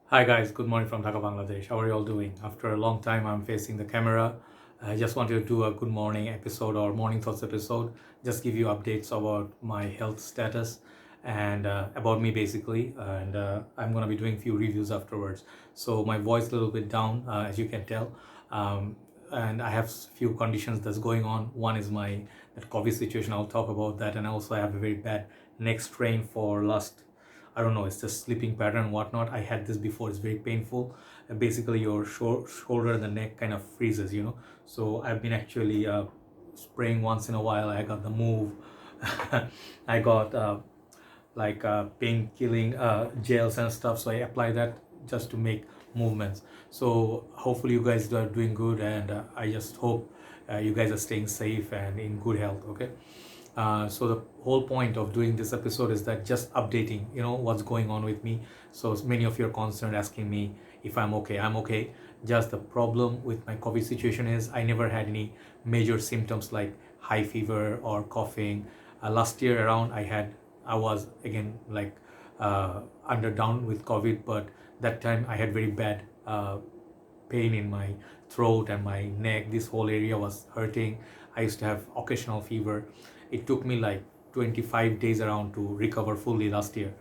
Hi guys, good morning from Dhaka, Bangladesh. How are you all doing? After a long time, I'm facing the camera. I just wanted to do a good morning episode or morning thoughts episode. Just give you updates about my health status and about me basically. And I'm gonna be doing few reviews afterwards. So my voice a little bit down, as you can tell. Um, and I have few conditions that's going on. One is my that COVID situation. I'll talk about that, and also I have a very bad neck strain for last, I don't know, it's just sleeping pattern and whatnot. I had this before, it's very painful. Basically, your shoulder and the neck kind of freezes. So I've been actually spraying once in a while. I got the move. I got pain killing gels and stuff. So I apply that just to make movements. So hopefully, you guys are doing good, and I just hope you guys are staying safe and in good health. Okay. So the whole point of doing this episode is that just updating, what's going on with me. So many of you are concerned asking me if I'm okay. I'm okay. Just the problem with my COVID situation is I never had any major symptoms like high fever or coughing. Last year around I was again like under down with COVID, but that time I had very bad pain in my throat and my neck. This whole area was hurting. I used to have occasional fever. It took me like 25 days around to recover fully last year.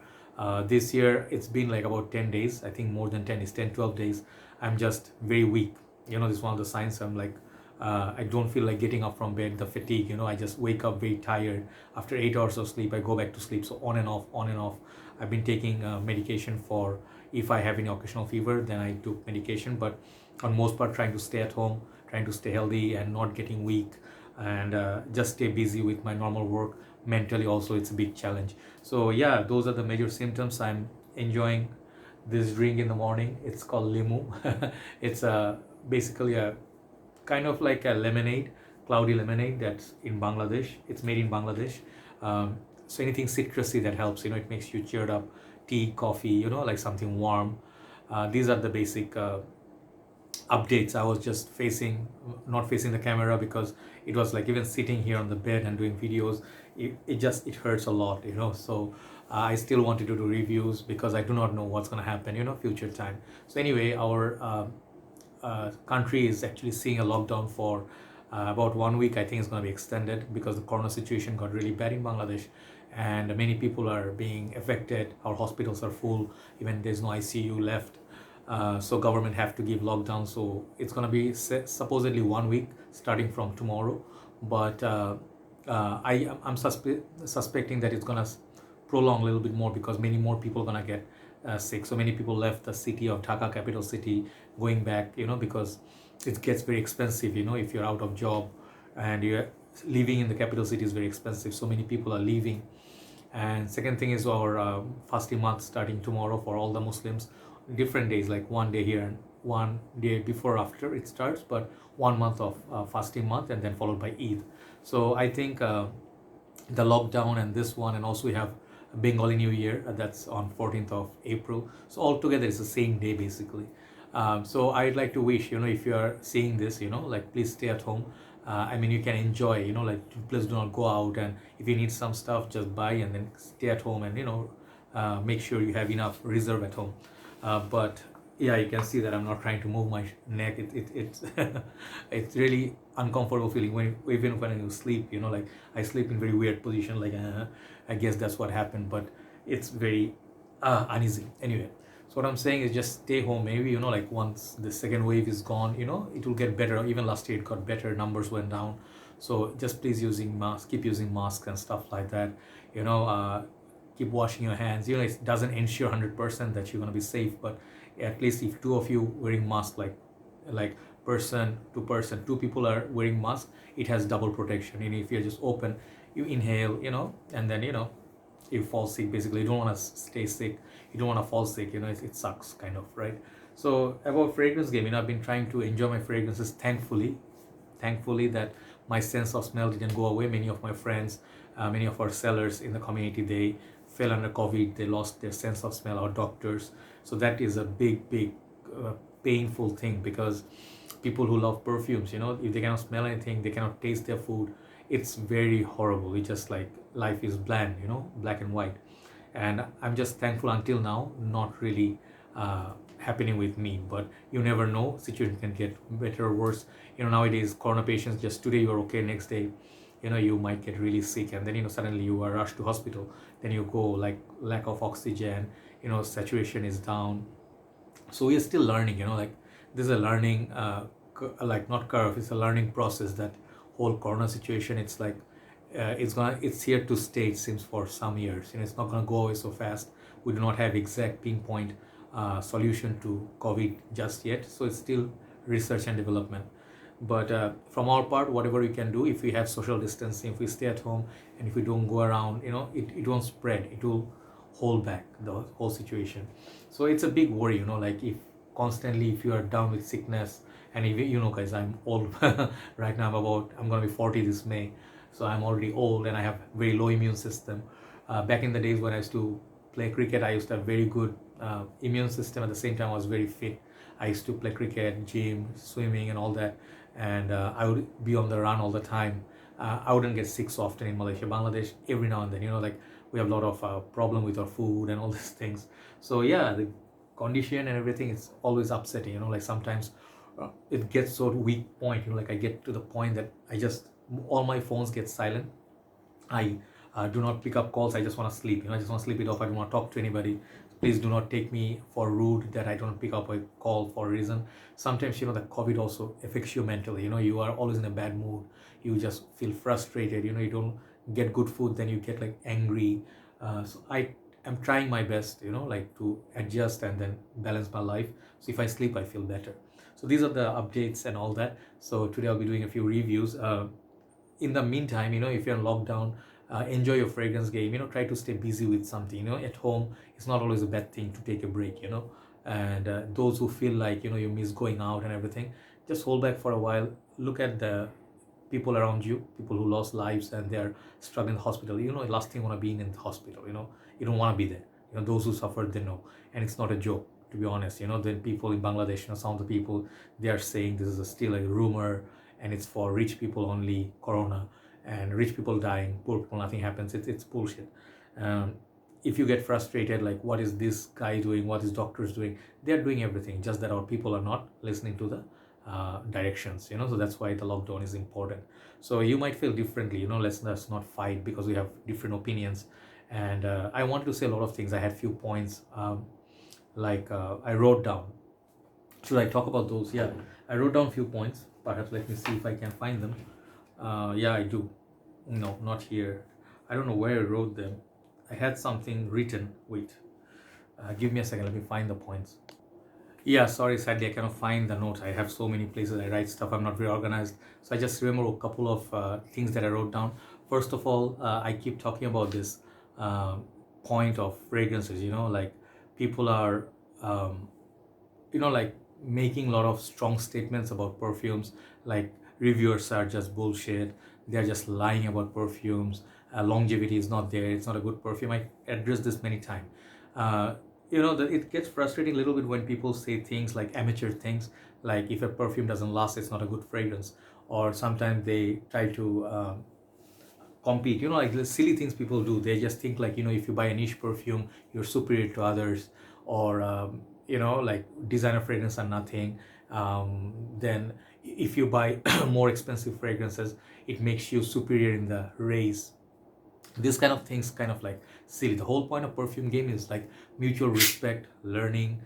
This year it's been like about 10 days. I think more than 10 is 10, 12 days. I'm just very weak. This is one of the signs. I'm like, I don't feel like getting up from bed, the fatigue. I just wake up very tired. After 8 hours of sleep, I go back to sleep. So on and off, on and off. I've been taking medication for if I have any occasional fever, then I took medication. But on most part, trying to stay at home, trying to stay healthy and not getting weak, and just stay busy with my normal work. Mentally also, it's a big challenge. So yeah, those are the major symptoms. I'm enjoying this drink in the morning. It's called limu. It's basically a kind of like a lemonade, cloudy lemonade that's in Bangladesh. It's made in Bangladesh. So anything citrusy that helps, it makes you cheered up. Tea, coffee, like something warm. These are the basic updates. I was just not facing the camera because it was like even sitting here on the bed and doing videos, it hurts a lot. So I still wanted to do reviews because I do not know what's going to happen, future time. So anyway, our country is actually seeing a lockdown for about 1 week. I think it's going to be extended because the corona situation got really bad in Bangladesh, and many people are being affected. Our hospitals are full, even there's no ICU left. So government have to give lockdown. So it's going to be supposedly 1 week starting from tomorrow, but I'm suspecting that it's going to prolong a little bit more because many more people are going to get sick. So many people left the city of Dhaka, capital city, going back, because it gets very expensive, if you're out of job and you're living in the capital city is very expensive. So many people are leaving. And second thing is our fasting month starting tomorrow for all the Muslims. Different days, like one day here and one day before after it starts, but 1 month of fasting month and then followed by Eid. So I think the lockdown and this one, and also we have Bengali New Year, that's on 14th of April. So altogether it's the same day basically. So I'd like to wish, if you are seeing this, like please stay at home. I mean, you can enjoy, like please do not go out, and if you need some stuff, just buy and then stay at home, and make sure you have enough reserve at home. But yeah, you can see that I'm not trying to move my neck. It's it's really uncomfortable feeling even when you sleep. Like I sleep in very weird position. Like I guess that's what happened, but it's very uneasy. Anyway, so what I'm saying is just stay home. Maybe like once the second wave is gone, it will get better. Even last year it got better. Numbers went down. So just please keep using masks and stuff like that. You know. Keep washing your hands. It doesn't ensure 100% that you're going to be safe, but at least if two of you wearing mask, like person to person, two people are wearing mask, it has double protection. And if you're just open, you inhale, and then you fall sick. Basically, you don't want to stay sick, you don't want to fall sick. It sucks kind of, right? So about fragrance game, I've been trying to enjoy my fragrances. Thankfully that my sense of smell didn't go away. Many of my friends, many of our sellers in the community, they fell under COVID. They lost their sense of smell. Our doctors. So that is a big painful thing, because people who love perfumes, if they cannot smell anything, they cannot taste their food. It's very horrible. It's just like life is bland, black and white. And I'm just thankful until now, not really happening with me, but you never know, situation can get better or worse. Nowadays corona patients, just today you're okay, next day you might get really sick, and then suddenly you are rushed to hospital. Then you go like lack of oxygen, saturation is down. So we are still learning, like this is a learning like not curve, it's a learning process. That whole corona situation, it's like it's here to stay, it seems, for some years. It's not gonna go away so fast. We do not have exact pinpoint solution to COVID just yet, so it's still research and development. But from our part, whatever we can do, if we have social distancing, if we stay at home, and if we don't go around, it won't spread, it will hold back the whole situation. So it's a big worry, like if constantly, if you are down with sickness, and if guys, I'm old right now. I'm gonna be 40 this May, so I'm already old and I have very low immune system. Back in the days when I used to play cricket, I used to have very good immune system. At the same time, I was very fit. I used to play cricket, gym, swimming, and all that, and I would be on the run all the time. I wouldn't get sick so often in Malaysia. Bangladesh, every now and then, like we have a lot of problem with our food and all these things. So yeah, the condition and everything is always upsetting. Like sometimes it gets so weak point. Like I get to the point that I just all my phones get silent. I do not pick up calls. I just want to sleep. I just want to sleep it off. I don't want to talk to anybody. Please do not take me for rude that I don't pick up a call for a reason. Sometimes the COVID also affects you mentally. You are always in a bad mood. You just feel frustrated. You don't get good food, then you get like angry. So I am trying my best, like to adjust and then balance my life. So if I sleep, I feel better. So these are the updates and all that. So today I'll be doing a few reviews. In the meantime, if you're in lockdown, enjoy your fragrance game. Try to stay busy with something. At home, it's not always a bad thing to take a break. And those who feel like you miss going out and everything, just hold back for a while. Look at the people around you, people who lost lives and they're struck in the hospital. Last thing you want to be in the hospital. You don't want to be there. Those who suffered, they know, and it's not a joke, to be honest. Then people in Bangladesh, some of the people, they are saying this is still a rumor and it's for rich people only, corona, and rich people dying, poor people nothing happens. It's bullshit. If you get frustrated, like what is this guy doing, what is doctors doing, they're doing everything, just that our people are not listening to the directions. So that's why the lockdown is important. So you might feel differently. Let's not fight because we have different opinions. And I wanted to say a lot of things. I had few points I wrote down. Should I talk about those? Yeah, I wrote down few points. Perhaps let me see if I can find them. Yeah, I do. No, not here. I don't know where I wrote them. I had something written. Wait, give me a second. Let me find the points. Yeah, sorry, sadly I cannot find the notes. I have so many places I write stuff. I'm not very organized. So I just remember a couple of things that I wrote down. First of all, I keep talking about this point of fragrances. Like people are, like making a lot of strong statements about perfumes. Like reviewers are just bullshit. They're just lying about perfumes. Longevity is not there. It's not a good perfume. I addressed this many times. That it gets frustrating a little bit when people say things like amateur things, like if a perfume doesn't last, it's not a good fragrance. Or sometimes they try to compete, like the silly things people do. They just think like, if you buy a niche perfume, you're superior to others. Or like designer fragrance are nothing. Then if you buy more expensive fragrances, it makes you superior in the race. These kind of things kind of like silly. The whole point of perfume game is like mutual respect, learning,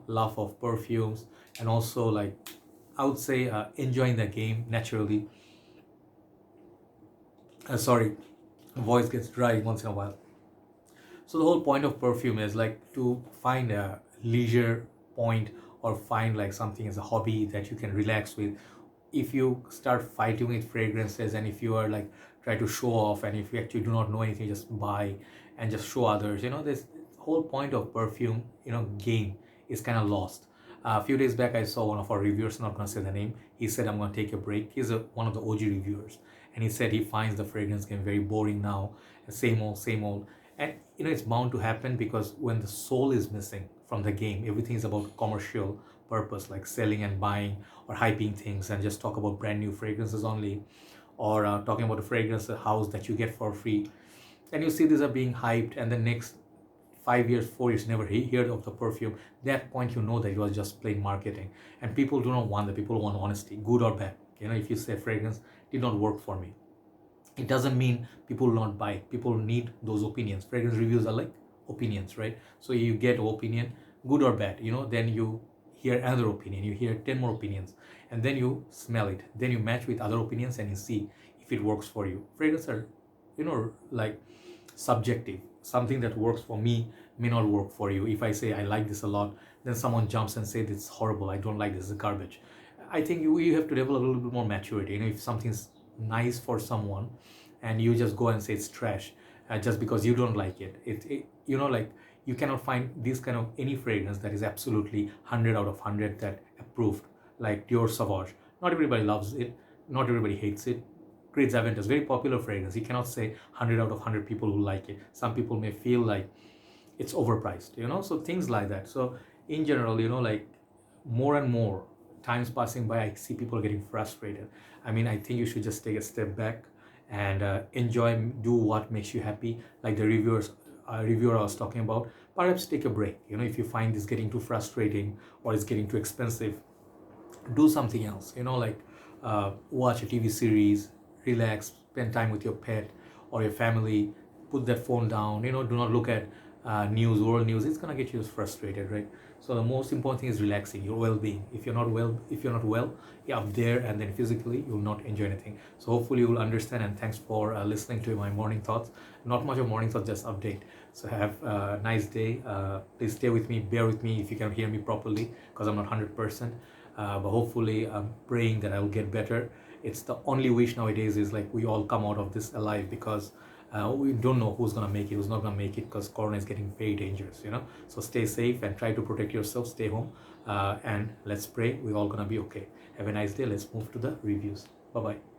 love of perfumes, and also like I would say enjoying the game naturally. Sorry, voice gets dry once in a while. So the whole point of perfume is like to find a leisure point, or find like something as a hobby that you can relax with. If you start fighting with fragrances, and if you are like try to show off, and if you actually do not know anything, just buy and just show others, this whole point of perfume game is kind of lost. A few days back I saw one of our reviewers, not gonna say the name. He said, I'm gonna take a break. He's one of the OG reviewers, and he said he finds the fragrance game very boring now. Same old, same old. And it's bound to happen, because when the soul is missing from the game, everything is about commercial purpose, like selling and buying, or hyping things, and just talk about brand new fragrances only, or talking about a fragrance house that you get for free. And you see these are being hyped, and the next 5 years, 4 years, never heard of the perfume, that point you know that it was just plain marketing. And people do not want that. People want honesty, good or bad. If you say fragrance did not work for me, it doesn't mean people will not buy. People need those opinions. Fragrance reviews are like opinions, right? So you get an opinion, good or bad, then you hear another opinion, you hear 10 more opinions, and then you smell it, then you match with other opinions and you see if it works for you. Fragrance are like subjective. Something that works for me may not work for you. If I say I like this a lot, then someone jumps and says it's horrible, I don't like this, it's garbage. I think you have to develop a little bit more maturity. If something's nice for someone and you just go and say it's trash just because you don't like it, like you cannot find this kind of any fragrance that is absolutely 100 out of 100 that approved, like Dior Sauvage. Not everybody loves it, not everybody hates it. Creed Aventus, very popular fragrance. You cannot say 100 out of 100 people who like it. Some people may feel like it's overpriced, so things like that. So in general, like more and more times passing by, I see people getting frustrated. I think you should just take a step back and enjoy, do what makes you happy. Like the reviewer I was talking about, perhaps take a break. If you find this getting too frustrating or it's getting too expensive, do something else. Like watch a TV series, relax, spend time with your pet or your family, put that phone down. Do not look at world news. It's gonna get you frustrated, right? So the most important thing is relaxing, your well-being. If you're not well, you're up there, and then physically you'll not enjoy anything. So hopefully you will understand, and thanks for listening to my morning thoughts. Not much of morning thoughts, just update. So have a nice day. Please stay with me, bear with me if you can hear me properly, because I'm not 100%. But hopefully I'm praying that I will get better. It's the only wish nowadays, is like we all come out of this alive, because we don't know who's gonna make it, who's not gonna make it, because corona is getting very dangerous. So stay safe and try to protect yourself, stay home, and let's pray we're all gonna be okay. Have a nice day. Let's move to the reviews. Bye bye.